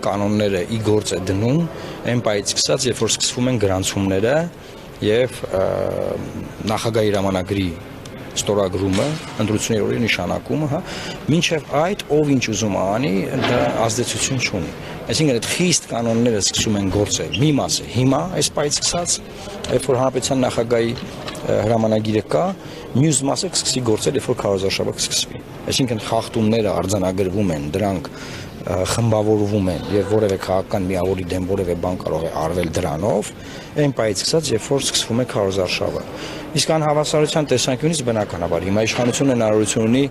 կանոնները ի գործ է դնում այն պայից սկսած, երբ որ սկսվում են գրանցումները եւ նախագահի հրամանագրի ստորագրումը, ընտրությունների օրերի նշանակումը, հա, մինչև այդ ով ինչ ուզում անի, դա ազդեցություն չունի։ Այսինքն այդ խիստ կանոնները սկսում են գործել։ Մի մասը հիմա այս պայից սկսած, երբ որ հանրապետության նախագահի հրամանագիրը կա, մյուս մասը կսկսի գործել, երբ որ քարոզարշավը կսկսվի։ Այսինքն խախտումները արձանագրվում են, դրանք խմբավորվում են եւ որևէ քաղաքական միավորի դեմ որևէ բան կարող է արվել դրանով, այն պայից սկսած, երբ որ սկսվում է քարոզարշավը։ Իսկ անհավասարության տեսանկյունից բնականաբար հիմա իշխանությունը հնարավորություն ունի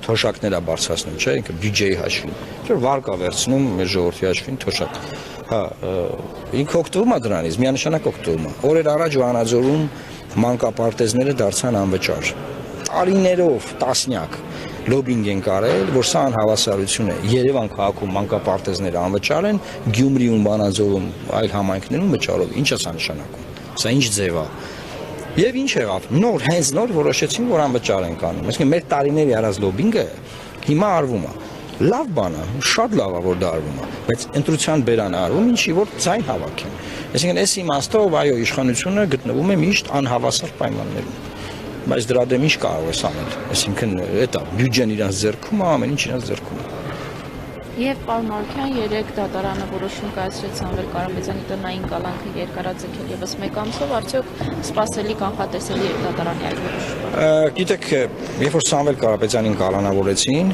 թոշակները բարձրացնում, չէ՞, ինքը բյուջեի հաշվին։ Չէ՞ վարկա վերցնում մեր ժողովրդի հաշվին թոշակ։ Հա, ինքը օգտվում է դրանից, միանշանակ օգտվում է։ Օրեր առաջ Վանաձորում մանկապարտեզները դարձան անվճար։ Տարիներով տասնյակ լոբինգ են կարել, որ սա անհավասարություն է։ Երևան քաղաքում մանկապարտեզները անվճար են, Գյումրիում, Վանաձորում, այլ համայնքներում վճարով։ Ինչ է սա նշանակում։ Սա ինչ ձև է։ Եվ ինչ եղավ։ Նոր, հենց նոր որոշեցին, որ անվճար են կանում։ Այսինքն մեր տարիների արած լոբինգը հիմա արվում է։ Լավ բան է, շատ լավ է, որ դա արվում է, բայց ընտրության բերան արվում, ինչի որ ձայն հավաքեն։ Այսինքն այս իմաստով, այո, իշխանությունը գտնվում է միշտ անհավասար պայմաններում։ Բայց դրա դեմ ինչ կարող է անել։ Այսինքն դա բյուջեն իրանց ձեռքում է, ամեն ինչ իրանց ձեռքում է։ Եվ պարոն Մարուքյան երեք դատարանը որոշում կայացրեց Սամվել Կարապետյանի տնային կալանքը երկարաձգել եւս մեկ ամսով, արդյոք սպասելի կանխատեսելի է դատարանի այդ որոշումը։ Գիտեք, երբ որ Սամվել Կարապետյանին կալանավորեցին,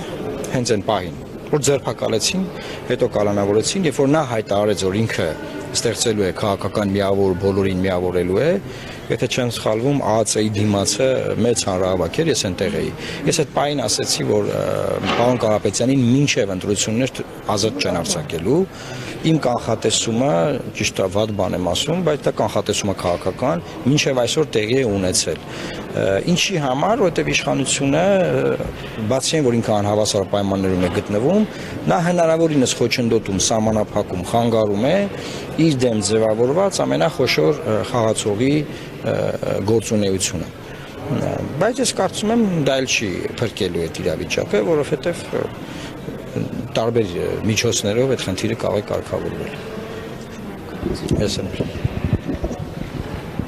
հենց այն պահին, որ ձերբակալեցին, հետո կալանավորեցին, երբ որ նա հայտարարեց, որ ինքը ստեղծելու է քաղաքական միավոր, բոլորին միավորելու է, եթե չեմ սխալվում, ԱԱՑ-ի դիմացը մեծ հանրահավաք էր, ես այնտեղ էի։ Ես այդ պահին ասացի, որ պարոն Կարապետյանին մինչև ընտրություններ ազատ չեն արձակելու։ Իմ կանխատեսումը, ճիշտ է, վատ բան եմ ասում, բայց դա կանխատեսումը քաղաքական, մինչև այսօր տեղի է ունեցել։ Ինչի համար, որովհետև իշխանությունը, բացի այն, որ ինքը անհավասար պայմաններում է գտնվում, նա հնարավորինս խոչընդոտում, սահմանափակում, խանգարում է իր դեմ ձևավորված ամենախոշոր խաղացողի գործունեությունը։ Բայց ես կարծում եմ դա էլ չի փրկելու այդ իրավիճակը, որովհետև տարբեր միջոցներով այդ խնդիրը կարող է կարգավորվել։ Ես եմ